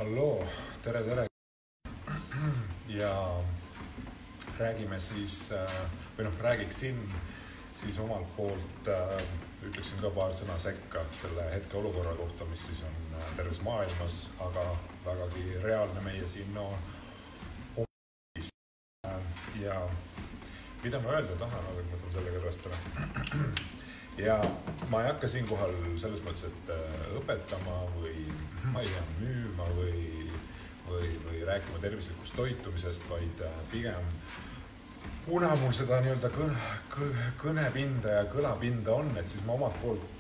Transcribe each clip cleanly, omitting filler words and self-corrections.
Halloo, tere. Ja räägime siis, räägiksin siis omalt poolt, ütleksin ka paar sõna sekka selle hetke olukorra kohta, mis siis on terves maailmas, aga vägagi reaalne meie siin ja mida ma öelda tahan, aga ma mõtlen sellega pärast ära. Ja ma ei hakka siinkohal selles mõttes, et õpetama või ma ei tea, müüma või rääkima tervislikust toitumisest, vaid pigem kuna mul seda nii-öelda kõnepinda ja kõlapinda on, et siis ma omalt poolt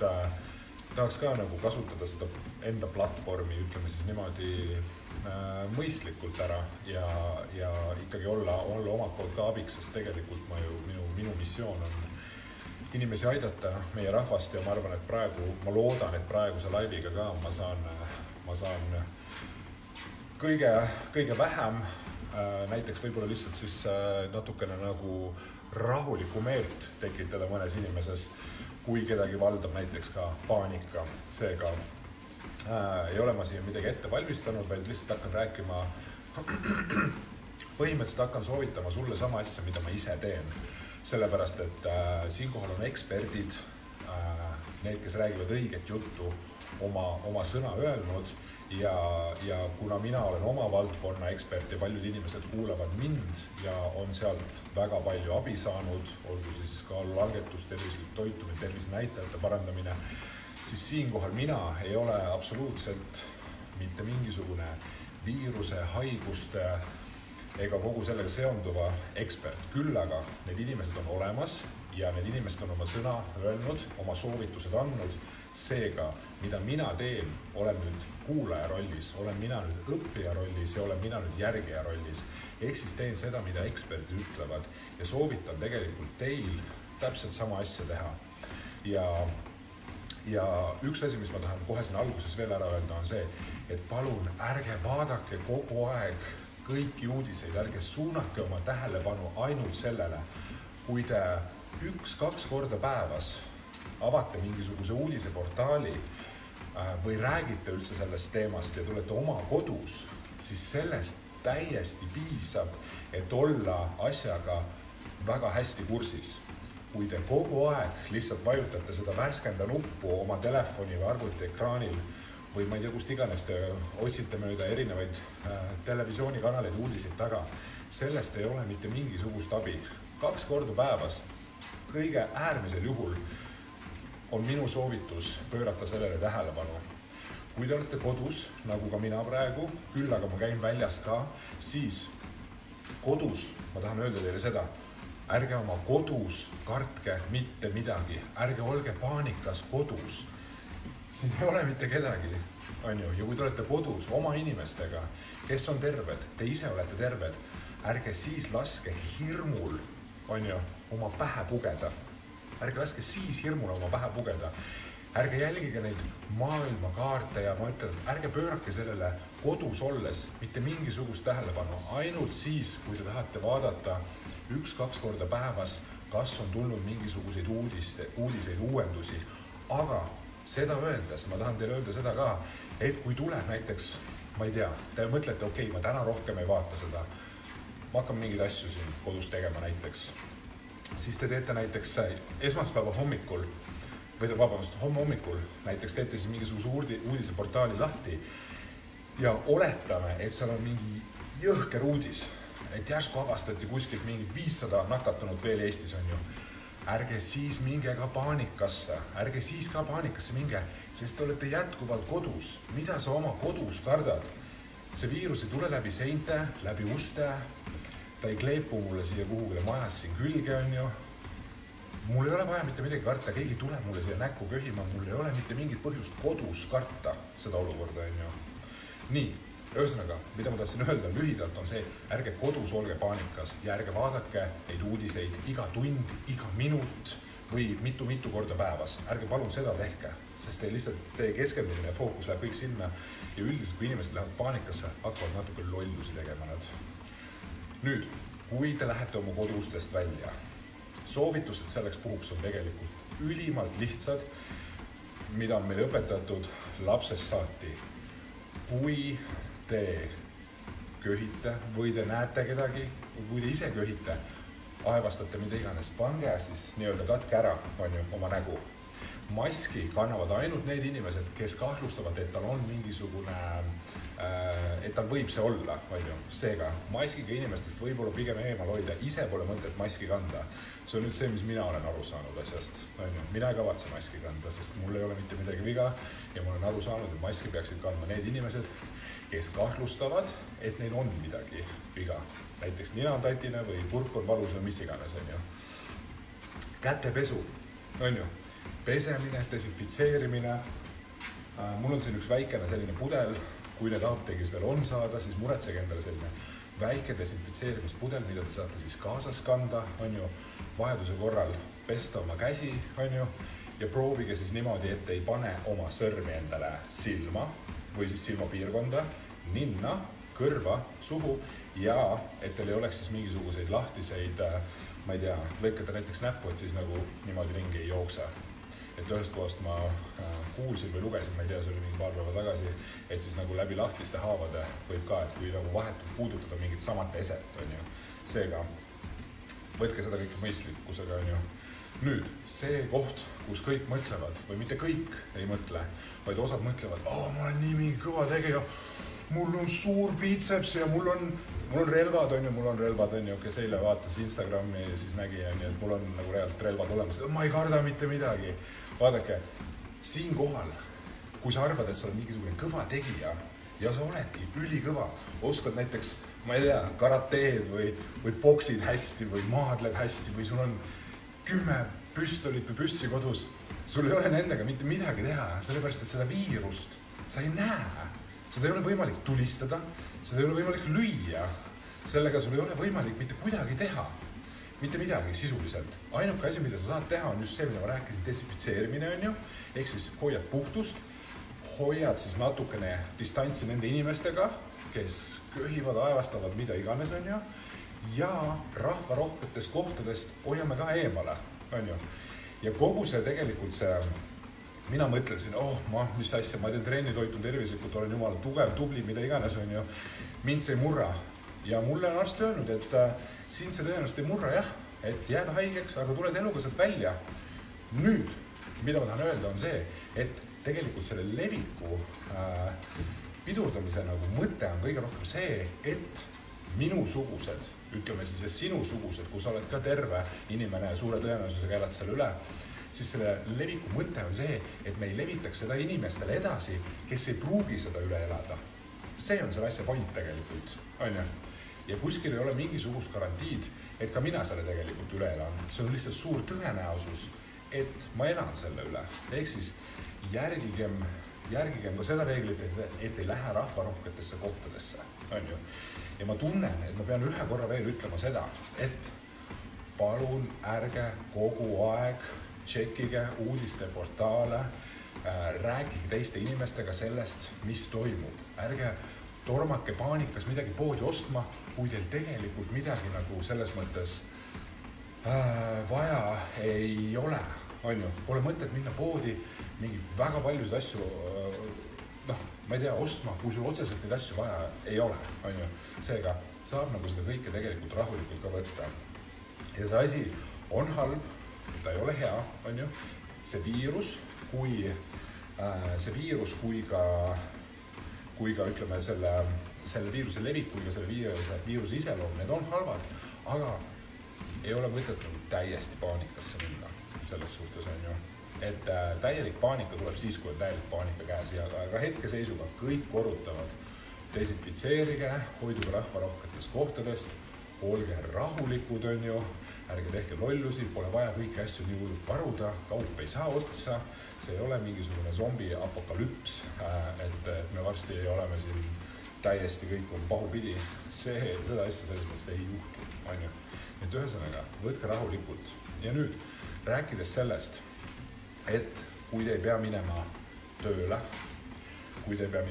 tahaks ka nagu kasutada seda enda platvormi, ütleme siis niimoodi mõistlikult ära ja ikkagi olla omalt poolt ka abiks, sest tegelikult minu missioon on inimesi aidata, meie rahvast ja ma arvan, et ma loodan, et praeguse laiviga ka ma saan kõige vähem näiteks võib-olla lihtsalt siis natukene nagu rahulikku meelt tekitada mõnes inimeses, kui kedagi valdab näiteks ka paanika. Seega ei ole ma siia midagi ette valmistanud, vaid lihtsalt hakkan rääkima, põhimõtteliselt hakkan soovitama sulle sama asja, mida ma ise teen. Sellepärast, et siinkohal on eksperdid, need, kes räägivad õiget juttu, oma sõna öelnud ja kuna mina olen oma valdkonna ekspert ja paljud inimesed kuulavad mind ja on sealt väga palju abi saanud, olgu siis kaalulangetus, tervislik toitumine, tervisenäitajate parandamine, siis siinkohal mina ei ole absoluutselt mitte mingisugune viiruse, haiguste ega kogu sellega seonduva ekspert. Küll aga need inimesed on olemas ja need inimesed on oma sõna öelnud, oma soovitused andnud. Seega, mida mina teen, olen nüüd kuulaja rollis, olen mina nüüd õppija rollis ja olen mina nüüd järgija rollis. Ehk siis teen seda, mida eksperdid ütlevad ja soovitan tegelikult teil täpselt sama asja teha. Ja üks asi, mis ma tahan kohe siin alguses veel ära öelda, on see, et palun ärge vaadake kogu aeg kõiki uudiseid, ärge suunake oma tähelepanu ainult sellele, kui te 1-2 korda päevas avate mingisuguse uudiseportaali või räägite üldse sellest teemast ja tulete oma kodus, siis sellest täiesti piisab, et olla asjaga väga hästi kursis. Kui te kogu aeg lihtsalt vajutate seda värskenda nuppu oma telefoni või arvuti ekraanil või ma ei tea, kust iganes te otsite mööda erinevaid televisioonikanaleid uudiseid taga, sellest ei ole mitte mingisugust abi. 2 korda päevas, kõige äärmisel juhul on minu soovitus pöörata sellele tähelepanu. Kui te olete kodus, nagu ka mina praegu, küll aga ma käin väljas ka, siis kodus, ma tahan öelda teile seda, ärge oma kodus kartke mitte midagi, ärge olge paanikas kodus. Siin ei ole mitte kedagi, ja kui te olete kodus oma inimestega, kes on terved, te ise olete terved, ärge siis laske hirmul, oma pähe pugeda. Ärge laske siis hirmule oma pähe pugeda. Ärge jälgige neid maailmakaarte ja ma ütlen, ärge pöörake sellele kodus olles mitte mingisugust tähelepanu. Ainult siis, kui te tahate vaadata 1-2 korda päevas, kas on tulnud mingisuguseid uudiseid, uuendusi. Aga seda öeldes, ma tahan teile öelda seda ka, et kui tuleb näiteks, ma ei tea, te mõtlete, okei, ma täna rohkem ei vaata seda, ma hakkan mingeid asju siin kodus tegema näiteks, siis te teete näiteks esmaspäeva hommikul, homme hommikul, näiteks teete siis mingisuguse uudiseportaali lahti ja oletame, et seal on mingi jõhker uudis, et järsku avastati kuskilt mingi 500 nakatunut veel Eestis on ju. Ärge siis minge ka paanikasse, minge, sest te olete jätkuvalt kodus. Mida sa oma kodus kardad? See viirus ei tule läbi seinte, läbi uste, ta ei kleepu mulle siia kuhugile majas siin külge on ju. Mul ei ole vaja mitte midagi karta, keegi tuleb mulle siia näkku köhima, mul ei ole mitte mingit põhjust kodus karta seda olukorda on ju. Nii, ühesõnaga, mida ma tahtsin öelda lühidalt on see, ärge kodus olge paanikas ja ärge vaadake neid uudiseid iga tund, iga minut või mitu korda päevas. Ärge palun seda tehke, sest teie keskendumine ja fookus läheb kõik sinna ja üldiselt, kui inimesed lähevad paanikasse, hakkavad natuke lollusi tegema nad. Nüüd, kui te lähete oma kodustest välja, soovitused selleks puhuks on tegelikult ülimalt lihtsad, mida on meil õpetatud lapsest saati. Kui te köhite või te näete kedagi, kui te ise köhite, aevastate mida iganes, pange siis nii-öelda katke ära, on ju, oma nägu. Maski kannavad ainult need inimesed, kes kahtlustavad, et tal on mingisugune, et tal võib see olla, on ju. Seega, maskiga inimestest võib-olla pigem eemal hoida, ise pole mõtet maski kanda. See on nüüd see, mis mina olen aru saanud asjast, on ju. Mina ei kavatse maski kanda, sest mul ei ole mitte midagi viga ja ma olen aru saanud, et maski peaksid kandma need inimesed, kes kahtlustavad, et neil on midagi viga. Näiteks nina on tatine või kurk on valus või mis iganes, on ju. Kätepesu, on ju. Pesemine, desinfitseerimine. Mul on siin üks väikene selline pudel, kui need apteegis veel on saada, siis muretsege endale selline väike desinfitseerimispudel, mida te saate siis kaasas kanda, on ju, vajaduse korral pesta oma käsi, on ju, ja proovige siis niimoodi, et ei pane oma sõrmi endale silma või siis silmapiirkonda, ninna, kõrva, suhu ja et teil ei oleks siis mingisuguseid lahtiseid, ma ei tea, lõikate näiteks näppu, et siis nagu niimoodi ringi ei jookse. Et ühest kohast ma kuulsin või lugesin, ma ei tea, see oli mingi paar päeva tagasi, et siis nagu läbi lahtiste haavade võib ka, et kui nagu vahetult puudutada mingit samat eset, on ju. Seega, võtke seda kõike mõistlikkusega, on ju. Nüüd, see koht, kus kõik mõtlevad, või mitte kõik ei mõtle, vaid osad mõtlevad, ma olen nii mingi kõva tegija, mul on suur biitseps ja mul on relvad, on ju, kes eile vaatas Instagrami ja siis nägi, on ju, et mul on nagu reaalselt relvad olemas, ma ei karda mitte midagi. Vaadake, siin kohal, kui sa arvad, et sa oled mingisugune kõva tegija ja sa oledki ülikõva, oskad näiteks, ma ei tea, karateed või boksid hästi või maadled hästi või sul on 10 püstolit või püssi kodus, sul ei ole nendega mitte midagi teha, sellepärast, et seda viirust sa ei näe. Seda ei ole võimalik tulistada, seda ei ole võimalik lüüa, sellega sul ei ole võimalik mitte kuidagi teha, mitte midagi sisuliselt. Ainuke asi, mida sa saad teha, on just see, mida ma rääkisin, desinfitseerimine on ju, ehk siis hoiad puhtust, hoiad siis natukene distantsi nende inimestega, kes köhivad, aevastavad, mida iganes on ju, ja rahvarohketest kohtadest hoiame ka eemale, on ju. Ja kogu see tegelikult see mina mõtlesin, mis asja, ma teen trenni, toitun tervislikult, olen jumala tugev, tubli, mida iganes on ju, mind see ei murra. Ja mulle on arst öelnud, et siin see tõenäoliselt ei murra jah, et jääda haigeks, aga tuled eluga sealt välja. Nüüd, mida ma tahan öelda, on see, et tegelikult selle leviku pidurdamise nagu mõte on kõige rohkem see, et minusugused, ütleme siis, et sinusugused, kus oled ka terve inimene ja suure tõenäosusega elad selle üle, siis selle leviku mõte on see, et me ei levitaks seda inimestele edasi, kes ei pruugi seda üle elada. See on selle asja point tegelikult, on ju. Ja kuskil ei ole mingisugust garantiid, et ka mina selle tegelikult üle elan. See on lihtsalt suur tõenäosus, et ma elan selle üle. Ehk siis järgigem ka seda reeglit, et ei lähe rahvarohketesse kohtadesse, on ju. Ja ma tunnen, et ma pean ühe korra veel ütlema seda, et palun ärge kogu aeg tšekkige uudisteportaale, rääkige teiste inimestega sellest, mis toimub. Ärge tormake paanikas midagi poodi ostma, kui teil tegelikult midagi nagu selles mõttes vaja ei ole, on ju. Pole mõtet minna poodi mingi väga paljusid asju, ma ei tea, ostma, kui sul otseselt neid asju vaja ei ole, on ju. Seega saab nagu seda kõike tegelikult rahulikult ka võtta. Ja see asi on halb, ta ei ole hea, on ju. See viirus, kui ka ütleme selle viiruse levik, kui ka selle viiruse iseloom, need on halvad, aga ei ole mõtet täiesti paanikasse minna selles suhtes, on ju. Et täielik paanika tuleb siis, kui on täielik paanika käes, aga hetkeseisuga kõik korrutavad. Desinfitseerige, hoiduge rahvarohketest kohtadest, olge rahulikud, on ju, ärge tehke lollusi, pole vaja kõiki asju nii hullult varuda, kaup ei saa otsa, see ei ole mingisugune zombi apokalüps, et me varsti oleme siin täiesti kõik on pahupidi, seda asja selles mõttes ei juhtu, on ju. Et ühesõnaga, võtke rahulikult. Ja nüüd, rääkides sellest, et kui te ei pea minema tööle, kui te ei pea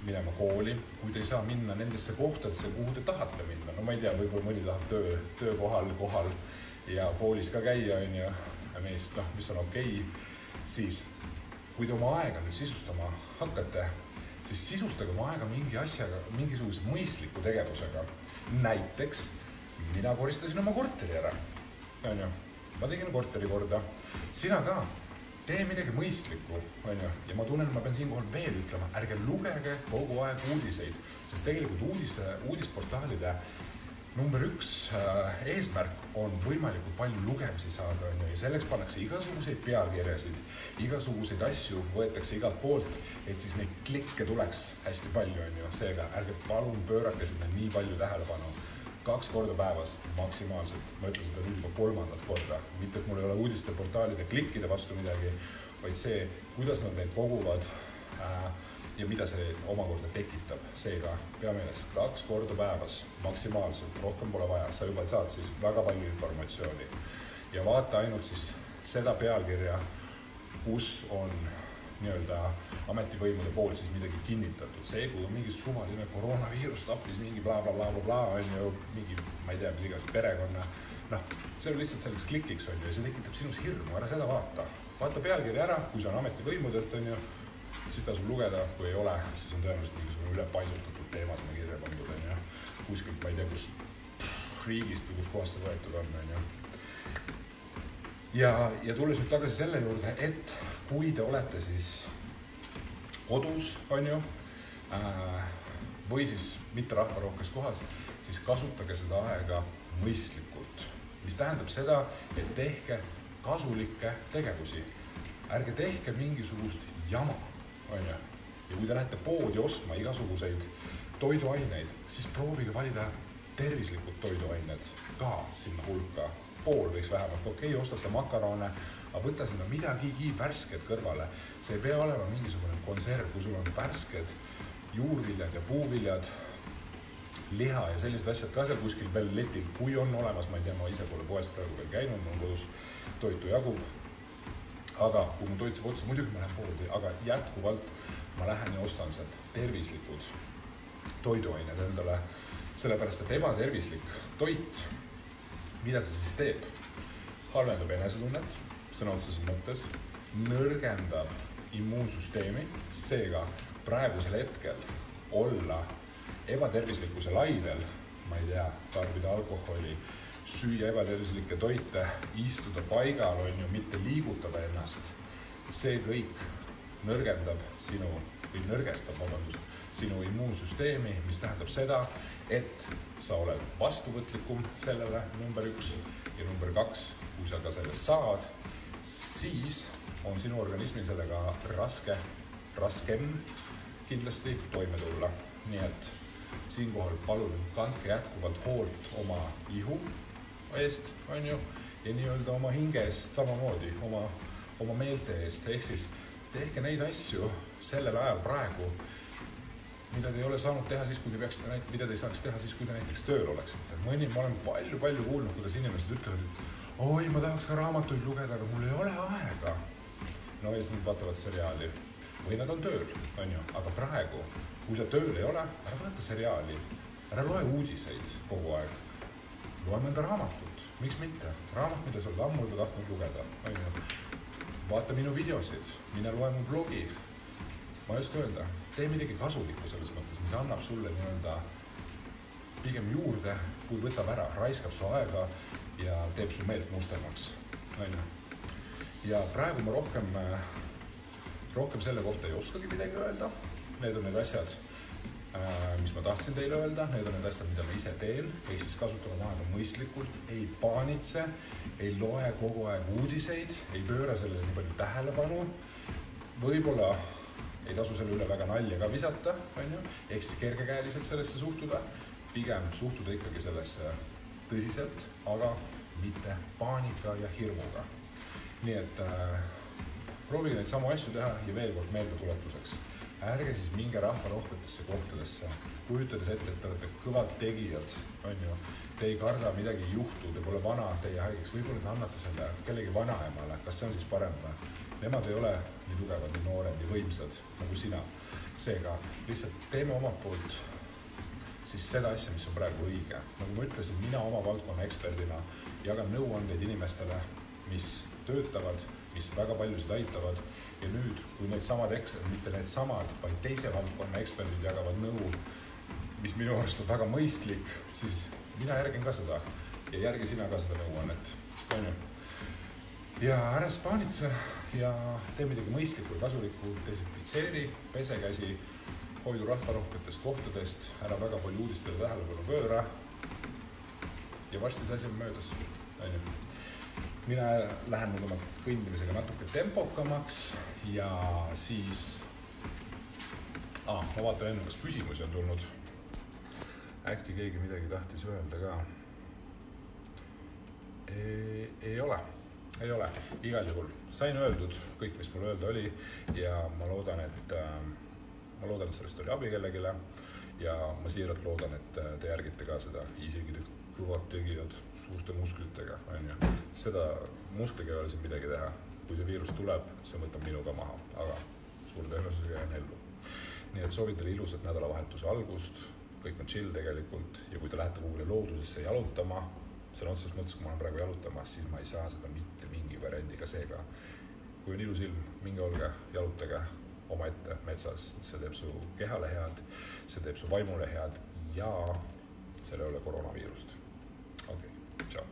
minema kooli, kui te ei saa minna nendesse kohtadesse, kuhu te tahate minna. No ma ei tea, võib-olla mõni tahab töökohal ja koolis ka käia, on ju, mis on okei, siis kui te oma aega nüüd sisustama hakkate, siis sisustage oma aega mingi asjaga, mingisuguse mõistliku tegevusega. Näiteks mina koristasin oma korteri ära. Ma tegin korteri korda. Sina ka. Tee midagi mõistlikku. Ja ma tunnen, ma pean siinkohal veel ütlema, ärge lugege kogu aeg uudiseid, sest tegelikult uudisportaalide number 1 eesmärk on võimalikult palju lugemisi saada. Ja selleks pannakse igasuguseid pealkirjasid, igasuguseid asju võetakse igalt poolt, et siis neid klikke tuleks hästi palju. Seega ärge palun pöörake sinna nii palju tähelepanu. 2 korda päevas maksimaalselt, ma ütlen seda nüüd juba 3. korda. Mitte, et mul ei ole uudisteportaalide klikkide vastu midagi, vaid see, kuidas nad neid koguvad ja mida see omakorda tekitab. Seega pea meeles 2 korda päevas maksimaalselt, rohkem pole vaja. Sa juba saad siis väga palju informatsiooni. Ja vaata ainult siis seda pealkirja, kus on nii-öelda ametivõimude poolt siis midagi kinnitatud. See, kui on mingi suvaline koroonaviirus tappis mingi bla, on ju mingi, ma ei tea, mis iganes perekonna. See on lihtsalt selleks klikiks on ju ja see tekitab sinus hirmu, ära seda vaata. Vaata pealkirja ära, kui see on ametivõimudelt on ju, siis tasub lugeda, kui ei ole, siis on tõenäoliselt mingisugune ülepaisutatud teema sinna kirja pandud on ju. Kuskilt, ma ei tea, kus riigist või kus kohast see võetud on ju. Ja tulles nüüd tagasi selle juurde, et kui te olete siis kodus, on ju, või siis mitte rahvarohkes kohas, siis kasutage seda aega mõistlikult. Mis tähendab seda, et tehke kasulikke tegevusi. Ärge tehke mingisugust jama, on ju. Ja kui te lähete poodi ostma igasuguseid toiduaineid, siis proovige valida tervislikud toiduained ka sinna hulka. Pool võiks vähemalt, ostate makarone, aga võtta sinna midagigi värsked kõrvale. See ei pea olema mingisugune konserv, kui sul on värsked juurviljad ja puuviljad, liha ja sellised asjad ka seal kuskil veel letil, kui on olemas, ma ei tea, ma ise pole poest praegu veel käinud, mul kodus toitu jagub. Aga kui mu toit saab otsa, muidugi ma lähen poodi, aga jätkuvalt ma lähen ja ostan sealt tervislikud toiduained endale, sellepärast et ebatervislik toit, mida see siis teeb? Halvendab enesetunnet, sõna otseses mõttes, nõrgendab immuunsüsteemi, seega praegusel hetkel olla ebatervislikkuse lainel, ma ei tea, tarbida alkoholi, süüa ebatervislikke toite, istuda paigal on ju, mitte liigutada ennast, see kõik nõrgestab sinu immuunsüsteemi, mis tähendab seda, et sa oled vastuvõtlikum sellele number 1 ja number 2, kui sa ka sellest saad, siis on sinu organismil sellega raskem kindlasti toime tulla. Nii et siinkohal palun kandke jätkuvalt hoolt oma ihu eest, on ju, ja nii-öelda oma hinge eest samamoodi, oma meelte eest, ehk siis tehke neid asju sellel ajal praegu, mida te ei ole saanud teha siis, kui te peaksite mida te ei saaks teha siis, kui te näiteks tööl oleksite. Ma olen palju kuulnud, kuidas inimesed ütlevad, et oi, ma tahaks ka raamatuid lugeda, aga mul ei ole aega. No ja siis nad vaatavad seriaali. Või nad on tööl, on ju, aga praegu, kui sa tööl ei ole, ära vaata seriaali, ära loe uudiseid kogu aeg. Loe mõnda raamatut, miks mitte? Raamat, mida sa oled ammu juba tahtnud lugeda, on ju. Vaata minu videosid, mine loe mu blogi. Ma ei oska öelda, tee midagi kasulikku selles mõttes, mis annab sulle nii-öelda pigem juurde, kui võtab ära, raiskab su aega ja teeb su meelt mustemaks. Ja praegu ma rohkem selle kohta ei oskagi midagi öelda. Need on need asjad, mis ma tahtsin teile öelda, need on need asjad, mida ma ise teen, ehk siis kasutame aega mõistlikult, ei paanitse, ei loe kogu aeg uudiseid, ei pööra sellele nii palju tähelepanu, võib-olla ei tasu selle üle väga nalja ka visata, ehk siis kergekäeliselt sellesse suhtuda, pigem suhtuda ikkagi sellesse tõsiselt, aga mitte paanika ja hirmuga. Nii et proovige neid samu asju teha ja veel kord meeldetuletuseks. Ärge siis minge rahvarohketesse kohtadesse, kujutades ette, et te olete kõvad tegijad, on ju. Te ei karda midagi juhtu, te pole vana, teie haigeks, võib-olla te annate selle kellegi vanaemale, kas see on siis parem või? Nemad ei ole nii tugevad, nii noored, nii võimsad nagu sina. Seega lihtsalt teeme omalt poolt siis seda asja, mis on praegu õige. Nagu ma ütlesin, mina oma valdkonna eksperdina jagan nõuandeid inimestele, mis töötavad mis väga paljusid aitavad. Ja nüüd, kui need samad mitte need samad, vaid teise valdkonna eksperdid jagavad nõu, mis minu arust on väga mõistlik, siis mina järgin ka seda ja järgi sina ka seda nõuannet. Ja ära spaanitse ja tee midagi mõistlikku ja kasulikku, desinfitseeri, pese käsi, hoidu rahvarohketest kohtadest, ära väga palju uudistele tähelepanu pööra ja varsti see asi on möödas. Mina lähen nüüd oma kõndimisega natuke tempokamaks ja siis ma vaatan enne, kas küsimusi on tulnud. Äkki keegi midagi tahtis öelda ka. Ei ole. Igal juhul sain öeldud kõik, mis mul öelda oli ja ma loodan, et sellest oli abi kellegile ja ma siiralt loodan, et te järgite ka seda isegi kõvad tegijad suurte musklitega. Seda muskliga ei ole siin midagi teha. Kui see viirus tuleb, see võtab minuga maha, aga suur tõenäosusega jään ellu. Nii et soovin teile ilusat nädalavahetuse algust, kõik on chill tegelikult ja kui te lähete kuhule loodusesse jalutama, sõna otseses mõttes, kui ma olen praegu jalutamas, siis ma ei saa seda mitte mingi variandiga seega. Kui on ilus ilm, minge olge, jalutage omaette metsas, see teeb su kehale head, see teeb su vaimule head ja seal ei ole koroonaviirust. Okei, ciao.